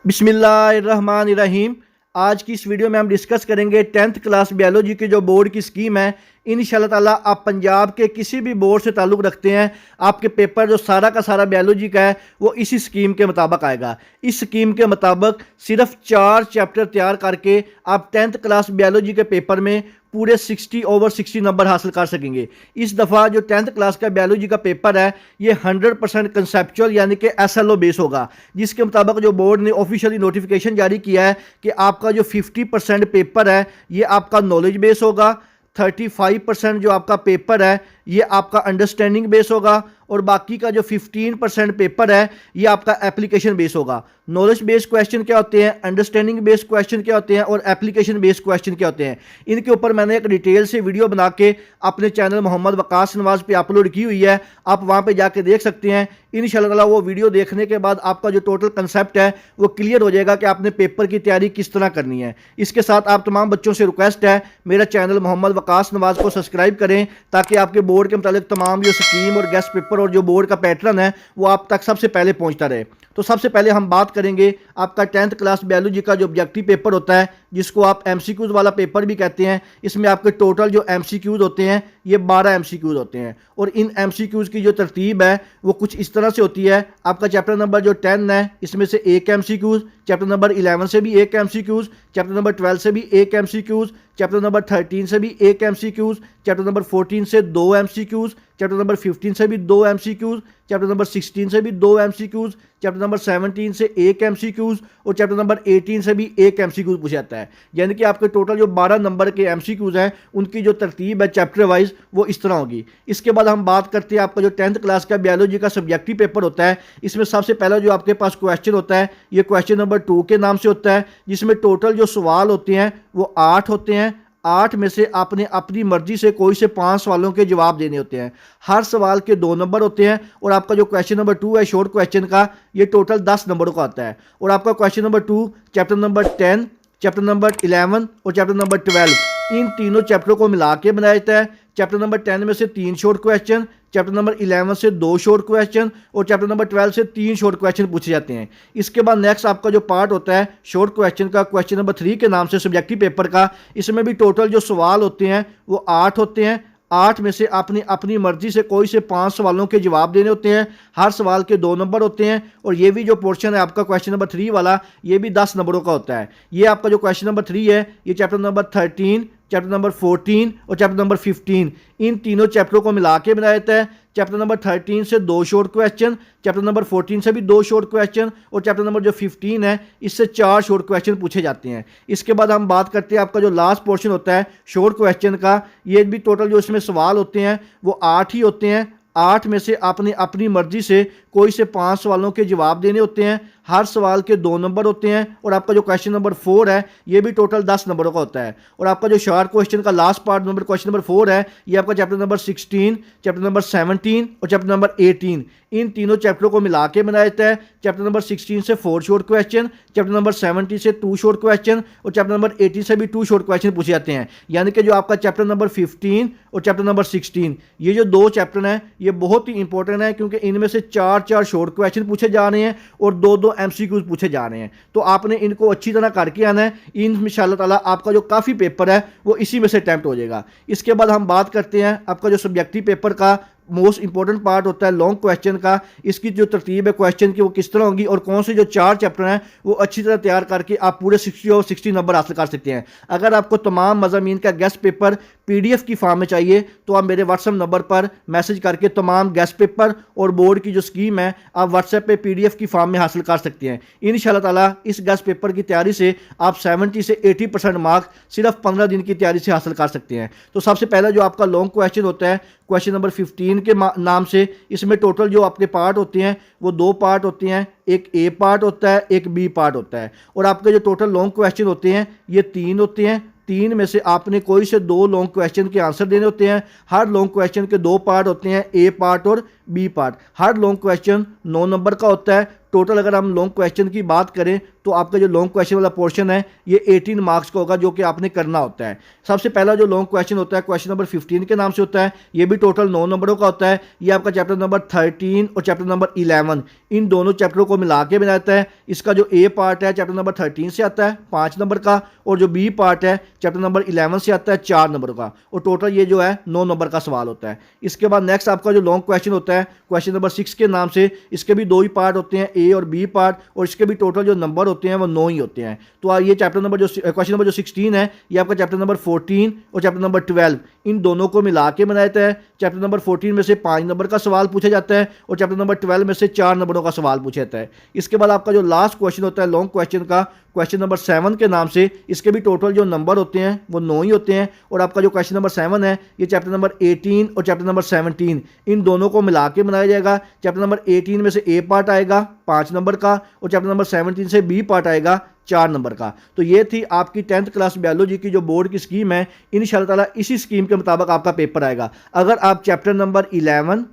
बिस्मिल्लाहिर्रहमानिर्रहीम। आज की इस वीडियो में हम डिस्कस करेंगे 10th क्लास बायोलॉजी के जो बोर्ड की स्कीम है। इंशाल्लाह ताला आप पंजाब के किसी भी बोर्ड से ताल्लुक़ रखते हैं, आपके पेपर जो सारा का सारा बायोलॉजी का है वो इसी स्कीम के मुताबिक आएगा। इस स्कीम के मुताबिक सिर्फ 4 चैप्टर तैयार करके आप 10th क्लास बायोलॉजी के पेपर में पूरे 60/60 नंबर हासिल कर सकेंगे। इस दफ़ा जो 10th क्लास का बायोलॉजी का पेपर है ये 100% कंसेप्चुअल यानी कि SLO बेस होगा, जिसके मुताबिक जो बोर्ड ने ऑफिशियली नोटिफिकेशन जारी किया है कि आपका जो 50% पेपर है ये आपका नॉलेज बेस होगा, 35% जो आपका पेपर है ये आपका अंडरस्टैंडिंग बेस होगा और बाकी का जो 15% पेपर है ये आपका एप्लीकेशन बेस होगा। नॉलेज बेस्ड क्वेश्चन क्या होते हैं, अंडरस्टैंडिंग बेस्ड क्वेश्चन क्या होते हैं और एप्लीकेशन बेस्ड क्वेश्चन क्या होते हैं, इनके ऊपर मैंने एक डिटेल से वीडियो बना के अपने चैनल मोहम्मद वकास नवाज पे अपलोड की हुई है। आप वहां पे जाके देख सकते हैं। इंशाल्लाह ताला वो वीडियो देखने के बाद आपका जो टोटल कंसेप्ट है वो क्लियर हो जाएगा कि आपने पेपर की तैयारी किस तरह करनी है। इसके साथ आप तमाम बच्चों से रिक्वेस्ट है मेरा चैनल मोहम्मद वकास नवाज को सब्सक्राइब करें ताकि आपके बोर्ड के मुताबिक तमाम जो स्कीम और गेस्ट पेपर और जो बोर्ड का पैटर्न है वो आप तक सबसे पहले पहुंचता रहे। तो सबसे पहले हम बात करेंगे आपका 10th क्लास बायोलॉजी का जो ऑब्जेक्टिव पेपर होता है, जिसको आप MCQs वाला पेपर भी कहते हैं। इसमें आपके टोटल जो MCQs होते हैं ये 12 MCQs होते हैं और इन MCQs की जो तरतीब है वो कुछ इस तरह से होती है। आपका चैप्टर नंबर जो 10 है इसमें से एक MCQs, चैप्टर नंबर 11 से भी एक MCQs, चैप्टर नंबर 12 से भी एक MCQs, चैप्टर नंबर 13 से भी एक MCQs, चैप्टर नंबर 14 से 2 MCQs, चैप्टर नंबर 15 से भी 2 MCQs, चैप्टर नंबर 16 से भी 2 MCQs, चैप्टर नंबर 17 से एक MCQs और चैप्टर नंबर 18 से भी एक MCQs पूछा जाता है। यानी कि आपके टोटल जो 12 नंबर के MCQs हैं उनकी जो तरतीब है चैप्टर वाइज वो इस तरह होगी। इसके बाद हम बात करते हैं आपका जो 10th क्लास का बायोलॉजी का सब्जेक्टिव पेपर होता है। इसमें सबसे पहला जो आपके पास क्वेश्चन होता है ये क्वेश्चन नंबर 2 के नाम से होता है, जिसमें टोटल जो सवाल होते हैं वो 8 होते हैं। 8 में से आपने अपनी मर्जी से कोई से 5 सवालों के जवाब देने होते हैं। हर सवाल के 2 नंबर होते हैं और आपका जो क्वेश्चन नंबर 2 है शॉर्ट क्वेश्चन का ये टोटल 10 नंबरों का आता है। और आपका question number 2 chapter number 10, chapter number 11 और चैप्टर नंबर 12 इन तीनों चैप्टरों को मिला के बनाया जाता है। चैप्टर नंबर 10 में से 3 शॉर्ट क्वेश्चन, चैप्टर नंबर 11 से 2 शॉर्ट क्वेश्चन और चैप्टर नंबर 12 से 3 शॉर्ट क्वेश्चन पूछे जाते हैं। इसके बाद नेक्स्ट आपका जो पार्ट होता है शॉर्ट क्वेश्चन का, क्वेश्चन नंबर 3 के नाम से सब्जेक्टिव पेपर का, इसमें भी टोटल जो सवाल होते हैं वो 8 होते हैं। 8 में से आपने अपनी मर्जी से कोई से 5 सवालों के जवाब देने होते हैं। हर सवाल के 2 नंबर होते हैं और ये भी जो पोर्शन है आपका क्वेश्चन नंबर 3 वाला ये भी 10 नंबरों का होता है। ये आपका जो क्वेश्चन नंबर 3 है ये चैप्टर नंबर 13, चैप्टर नंबर 14 और चैप्टर नंबर 15 इन तीनों चैप्टरों को मिला के बनाया जाता है। चैप्टर नंबर 13 से 2 शॉर्ट क्वेश्चन, चैप्टर नंबर 14 से भी 2 शॉर्ट क्वेश्चन और चैप्टर नंबर जो 15 है इससे 4 शॉर्ट क्वेश्चन पूछे जाते हैं। इसके बाद हम बात करते हैं आपका जो लास्ट पोर्शन होता है शॉर्ट क्वेश्चन का। ये भी टोटल जो इसमें सवाल होते हैं वो 8 ही होते हैं। 8 में से आपने अपनी मर्जी से कोई से 5 सवालों के जवाब देने होते हैं। हर सवाल के 2 नंबर होते हैं और आपका जो क्वेश्चन नंबर 4 है ये भी टोटल 10 नंबरों का होता है। और आपका जो शॉर्ट क्वेश्चन का last part number question number 4 है ये आपका चैप्टर नंबर 16, चैप्टर नंबर 17 और चैप्टर नंबर 18 इन तीनों चैप्टरों को मिला के बनाया जाता है। चैप्टर नंबर 16 से 4 शॉर्ट क्वेश्चन, चैप्टर नंबर 17 से 2 शॉर्ट क्वेश्चन और चैप्टर नंबर 18 से भी 2 शॉर्ट क्वेश्चन पूछे जाते हैं। यानी कि जो आपका चैप्टर नंबर 15 और चैप्टर नंबर 16 ये जो 2 चैप्टर हैं ये बहुत ही इंपॉर्टेंट है, क्योंकि इनमें से 4 शॉर्ट क्वेश्चन पूछे जा रहे हैं और 2 MCQs पूछे जा रहे हैं। तो आपने इनको अच्छी तरह करके आना है। इंशाल्लाह ताला आपका जो काफ़ी पेपर है वो इसी में से अटैम्प्ट हो जाएगा। इसके बाद हम बात करते हैं आपका जो सब्जेक्टिव पेपर का मोस्ट इंपॉर्टेंट पार्ट होता है लॉन्ग क्वेश्चन का। इसकी जो तरतीब है क्वेश्चन की वो किस तरह होगी और कौन से जो 4 चैप्टर हैं वो अच्छी तरह तैयार करके आप पूरे 60 नंबर हासिल कर सकते हैं। अगर आपको तमाम मज़ामीन का गेस्ट पेपर PDF की फॉर्म में चाहिए तो आप मेरे व्हाट्सएप नंबर पर मैसेज करके तमाम गेस्ट पेपर और बोर्ड की जो स्कीम है आप व्हाट्सएप पे PDF की फॉर्म में हासिल कर सकते हैं। इंशाल्लाह ताला इस गेस्ट पेपर की तैयारी से आप 70 से 80% मार्क्स सिर्फ 15 दिन की तैयारी से हासिल कर सकते हैं। तो सबसे पहला जो आपका लॉन्ग क्वेश्चन होता है क्वेश्चन नंबर 15 के नाम से, इसमें टोटल जो आपके पार्ट होते हैं वो 2 पार्ट होते हैं। एक A पार्ट होता है, एक B पार्ट होता है। और आपके जो टोटल लॉन्ग क्वेश्चन होते हैं ये 3 होते हैं। 3 में से आपने कोई से 2 लॉन्ग क्वेश्चन के आंसर देने होते हैं। हर लॉन्ग क्वेश्चन के 2 पार्ट होते हैं, A पार्ट और B पार्ट। हर लॉन्ग क्वेश्चन 9 नंबर का होता है। टोटल अगर हम लॉन्ग क्वेश्चन की बात करें तो आपका जो लॉन्ग क्वेश्चन वाला पोर्शन है ये 18 मार्क्स का होगा, जो कि आपने करना होता है। सबसे पहला जो लॉन्ग क्वेश्चन होता है क्वेश्चन नंबर 15 के नाम से होता है, ये भी टोटल 9 नंबरों का होता है। ये आपका चैप्टर नंबर 13 और चैप्टर नंबर 11 इन दोनों चैप्टरों को मिला के बनाता है। इसका जो ए पार्ट है चैप्टर नंबर 13 से आता है 5 नंबर का, और जो बी पार्ट है चैप्टर नंबर 11 से आता है 4 नंबर का, और टोटल ये जो है 9 नंबर का सवाल होता है। इसके बाद नेक्स्ट आपका जो लॉन्ग क्वेश्चन होता है क्वेश्चन नंबर 6 के नाम से, इसके भी 2 ही पार्ट होते हैं, ए और बी पार्ट, और इसके भी टोटल जो नंबर होते हैं वो 9 ही होते हैं। तो ये चैप्टर नंबर जो क्वेश्चन नंबर जो 16 है ये आपका चैप्टर नंबर 14 और चैप्टर नंबर 12 इन दोनों को मिला के बनाया जाता है। चैप्टर नंबर 14 में से 5 नंबर का सवाल पूछा जाता है और चैप्टर नंबर 12 में से 4 नंबरों का सवाल पूछा जाता है। इसके बाद आपका जो लास्ट क्वेश्चन होता है लॉन्ग क्वेश्चन का क्वेश्चन नंबर 7 के नाम से, इसके भी टोटल जो नंबर होते हैं वो 9 ही होते हैं। और आपका जो क्वेश्चन नंबर 7 है ये चैप्टर नंबर 18 और चैप्टर नंबर 17 इन दोनों को मिला के बनाया जाएगा। चैप्टर नंबर 18 में से ए पार्ट आएगा 5 नंबर का, और चैप्टर नंबर 17 से बी पार्ट आएगा 4 नंबर का। तो ये थी आपकी 10th क्लास बायोलॉजी की जो बोर्ड की स्कीम है। इंशाल्लाह ताला इसी स्कीम के मुताबिक आपका पेपर आएगा। अगर आप chapter number 11,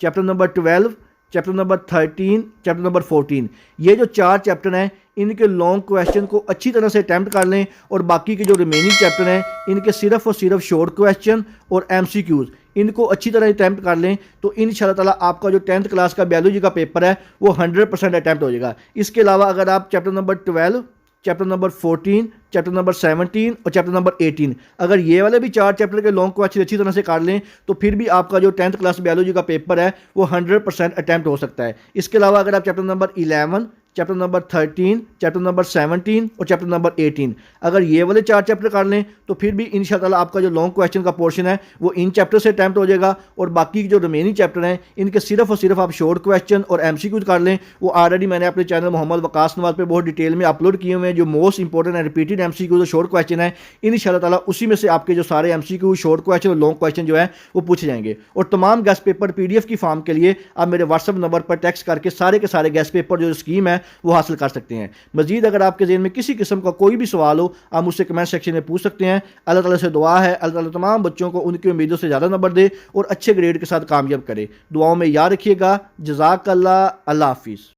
chapter number 12, chapter number 13, chapter number 14 ये जो 4 चैप्टर हैं इनके लॉन्ग क्वेश्चन को अच्छी तरह से अटैम्प्ट कर लें, और बाकी के जो रिमेनिंग चैप्टर हैं इनके सिर्फ और सिर्फ शॉर्ट क्वेश्चन और MCQs इनको अच्छी तरह अटैम्प्ट कर लें, तो इंशाल्लाह ताला आपका जो 10th क्लास का बायोलॉजी का पेपर है वो 100% अटैम्प्ट हो जाएगा। इसके अलावा अगर आप chapter number 12, chapter number 14, chapter number 17 और चैप्टर नंबर 18 अगर ये वाले भी 4 चैप्टर के लॉन्ग क्वेश्चन अच्छी तरह से कर लें तो फिर भी आपका जो 10th क्लास बायोलॉजी का पेपर है वो 100% अटैम्प्ट हो सकता है। इसके अलावा अगर आप chapter number 11, chapter number 13, chapter number 17 और चैप्टर नंबर 18 अगर ये वाले 4 चैप्टर कर लें तो फिर भी इंशाल्लाह आपका जो लॉन्ग क्वेश्चन का पोर्शन है वो इन चैप्टर से अटैम्प्ट हो जाएगा, और बाकी जो रिमेनिंग चैप्टर हैं इनके सिर्फ और सिर्फ आप शॉर्ट क्वेश्चन और MCQs कर लें। वो ऑलरेडी मैंने अपने चैनल मोहम्मद वकास नवाज पे बहुत डिटेल में अपलोड किए हुए हैं, जो most important and repeated MCQs और शॉर्ट क्वेश्चन है। इंशाल्लाह ताला उसी में से आपके जो सारे MCQ, शॉर्ट क्वेश्चन और लॉन्ग क्वेश्चन जो है वो पूछे जाएंगे। और तमाम गेस्ट पेपर PDF की फॉर्म के लिए आप मेरे व्हाट्सअप नंबर पर टेक्स्ट करके सारे के सारे गेस्ट पेपर जो स्कीम है वो हासिल कर सकते हैं। मजीद अगर आपके ज़हन में किसी किस्म का कोई भी सवाल हो आप मुझसे कमेंट सेक्शन में पूछ सकते हैं। अल्लाह ताला से दुआ है अल्लाह ताला तमाम बच्चों को उनकी उम्मीदों से ज़्यादा नंबर दे और अच्छे ग्रेड के साथ कामयाब करे। दुआओं में याद रखिएगा। जज़ाकल्लाह। अल्लाह हाफिज़।